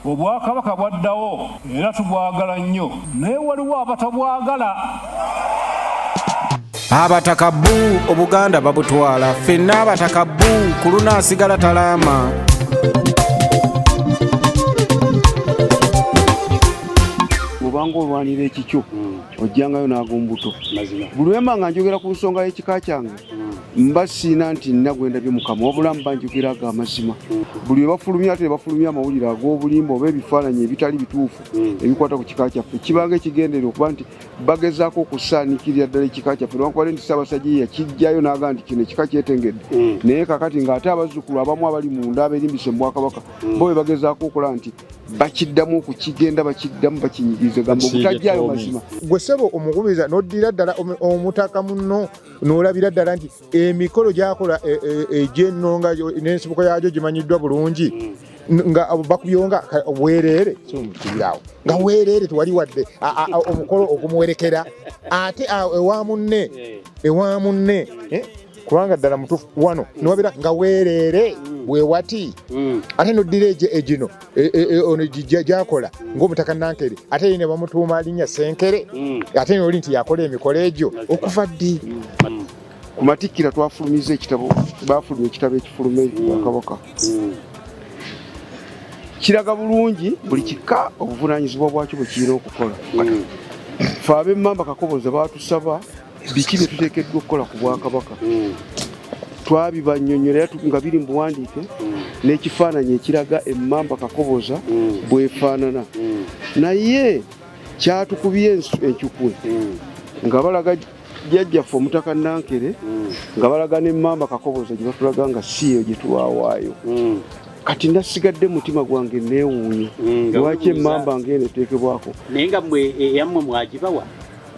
obwakabaka bwaddawo era tubwagala nnyo naye waliwo abatabwagala. Abataka bbu Obuganda babutwala ffenna abataka bbu ku lunaasigala talaama. Bw'obanga olwanira ekikyo ojjangayo n'ag'ombuto. Buli wemba nga njogera ku nsonga y'ekika kyange mba siina nti nina gwe ndabye Mukama wabula mba njogera ago amazima. Buli we bafulumya ate bafulumya amawulire ag'obulimba oba ebifaananyi ebitali bituufu ebikwata ku kika kyaffe kibanga ekigendere okuba nti bagezaako okusaanikirira ddala ekika kyaffe newankubadde nti Ssaabasajja ye yakijjayo n'agamba nti kino ekika kyetengedde naye kakati ng'ate abazzukulu abamu abali munda abeerimbise mu Bwakabaka bo be bagezaako okola nti bakiddamu okukigenda bakiddamu bakinyigiriza gamba obutajjaayo mazima. Gwe ssebo omukubiriza n'oddira ddala omutaka munno n'olabira ddala nti emikolo gyakola egy'Ennonga n'ensibuko yaagyo gimanyiddwa bulungi nga bakubyonga bwereere kimukirirawo nga weereere tewali wadde omukolo ogumuwerekera ate ewa munne kubanga ddala mutuufu wano niwabira nga weereere bwewati ate noddira egino ono gyakola ng'omutaka Nankere ate yine bamutuuma linnya Senkere ate noli nti yakola emikolo egyo okuva ddi. Ku Matikkira twafulumizza ekitabo baafulumya ekitabo ekifulume Bwakabaka kiraga bulungi buli kika obuvunaanyizibwa bwakyo bwe kirina okukola. Ffe ab'Emmamba Kakoboza batusaba biki bye tuteekeddwa okukola ku Bwakabaka twabibannyonnyola nga biri mu buwandiike n'ekifaananyi ekiraga Emmamba Kakoboza bwefaanana naye kyatukubye enkyukwe nga balaga jjajjaffe omutaka Nankere nga balaga n'Emmamba Kakoboza gye batulaga nga si eyo gye tulawaayo. Kati nasigadde mutima gwange neewuunya lwaki Emmamba ng'eno eteekebwako naye nga mmwe eyammwe mwagibawa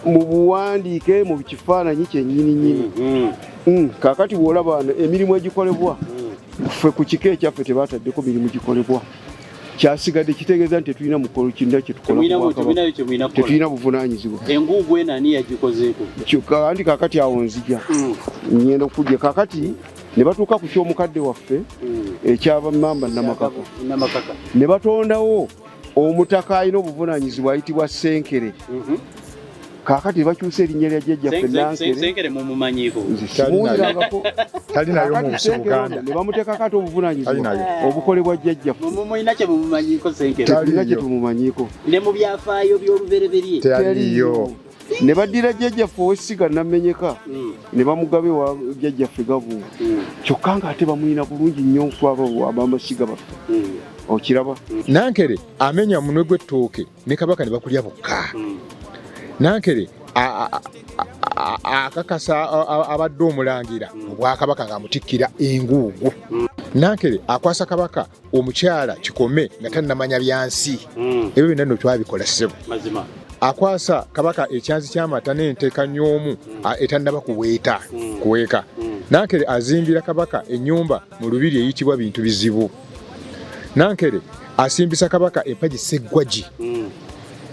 mu buwandiike mu kifaananyi kyennyini. Kaakati bw'olaba emirimu egikolebwa ffe ku kika ekyaffe tebaataddeko mirimu gikolebwa kyasigadde kitegeeza nti tetulina mukolo kinda kyetukola tetulina buvunaanyizibwa. Enguugwe nani yagikozeeko kandi kaakati awo nzija ngenda okujja kaakati ne batuuka ku ky'omukadde waffe eky'Abammamba Namakaka ne batondawo omutaka alina obuvunaanyizibwa ayitibwa Senkere. Kaakati bakyusa erinnya lya jjajjaffe Nankere Senkere mumumanyiiko talinayo mu Buganda ne bamuteekako ate obuvunaanyizibwa obukolebwa jjajjaffe mumulina kye mumumanyiiko Senkere talina kye tumumanyiiko ne mu byafaayo by'olubereberye taliyo. ne baddira jjajjaffe ow'essiga namenyeka ne bamugaba ewa jjajjaffe Gavunga kyokka ng'ate bamulina bulungi nnyo kwabo ab'amasiga baffe okiraba. Nankere amenya munwe gw'ettooke ne Kabaka ne bakulya bokka. Nankere akakasa abadde omulangira Obwakabaka nga Matikkira enguugu. Nankere akwasa Kabaka omukyala kikome nga tannamanya byansi ebyo byonna nno twabikola ssebo. Akwasa Kabaka ekyanzi ky'amata n'enteeka nnyoomu etannaba kuweeka. Nankere azimbira Kabaka ennyumba mu lubiri eyitibwa Bintu Bizibu. Nankere asimbisa Kabaka empagi Sseggwagi.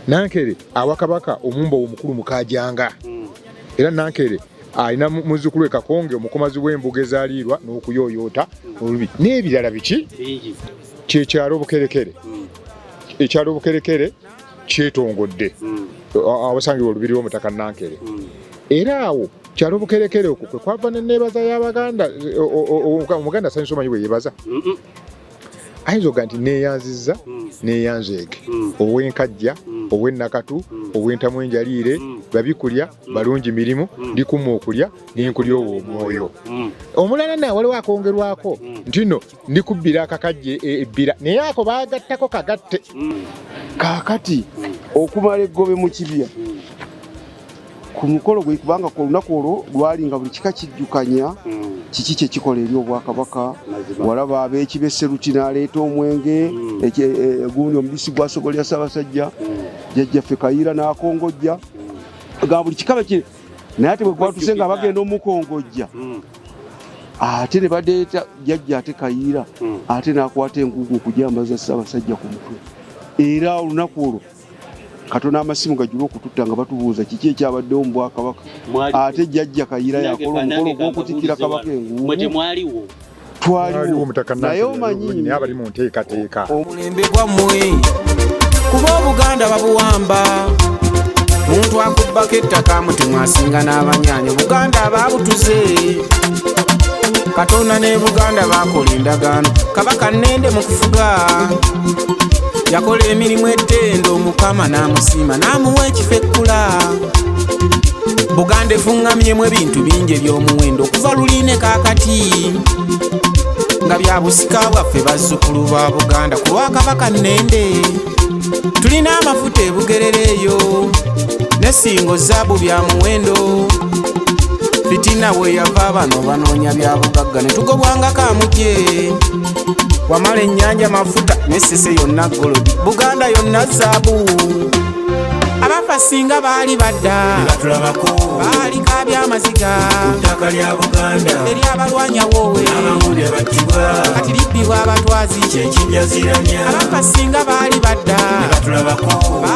Nankere awa Kabaka omumba omukulu Mukaajanga. Era Nankere alina muzzukulu Kakonge omukomazi w'embuga ezaaliirwa n'okuyooyoota olubi n'ebirala biki kyekyalo Bukerekere. Ekyalo Bukerekere kyetongodde abasangibwa olubiri lw'omutaka Nankere. Era awo kyalo Bukerekere okwo kwe kwava n'enneebaza y'Abaganda Omuganda asanyusa omanyi bwe yeebaza ayinza oga nti neeyanzizza neeyanzeege ow'enkajja ow'ennakatu ow'entamu enjaliire babikulya balungi mirimu ndikuma okulya nenkulya omwoyo. Omulala naye waliwo akongerwako nti nno ndikubbira akakajja ebbira naye ako baagattako kagatte. Kaakati okumala eggobe mu kibya ku mukolo gwe kubanga ku lunaku olwo lwali nga buli kika kijjukanya kiki kye kikola eri Obwakabaka. Walaba ab'ekibe Seruti n'aleeta omwenge gundi omubisi gwasobolya Ssaabasajja jjajjaffe Kayiira n'akongojja ga buli kikaba kiri naye ate bwe gwatuse nga bagenda omukongojja ate ne badeeta jjajja ate Kayiira ate n'akwata enguugu okujambaza Ssaabasajja ku mutwe. Era olunaku olwo Katonda amasimu gajula okututta nga batubuuza kiki ekyabaddewo mu Bwakabaka ate jjajja Kayiira yakola omukolo gw'okutikkira Kabaka enguugu. twaliwo naye omanyi abali mu nteekateeka omulembe gwammwe kuba obuganda babuwamba muntu akubbako ettaka mutemwasinga n'abanyanya buganda ababutuze katonda ne buganda bakola endagaano kabaka nnende mu kufuga yakola emirimu ettendo mukama n'amusiima n'amuwa ekifo ekkula buganda efungamyemu ebintu bingi eby'omuwendo okuva luline kaakati nga bya busika bwaffe bazzukulu ba buganda ku lwa kabaka nnende tulina amafuta ebugerereeyo n'essingo zaabu bya muwendo fitina bwe yava bano banoonya bya bugagga ne tugobwangako amugye wamala ennyanja mafuta n'essese yonna golodi buganda yonna zaabu abafa singa baali badda baaliko abyamaziga ttaka lya buganda eryabalwanya woowe kati libbibwa abatwazi abafa singa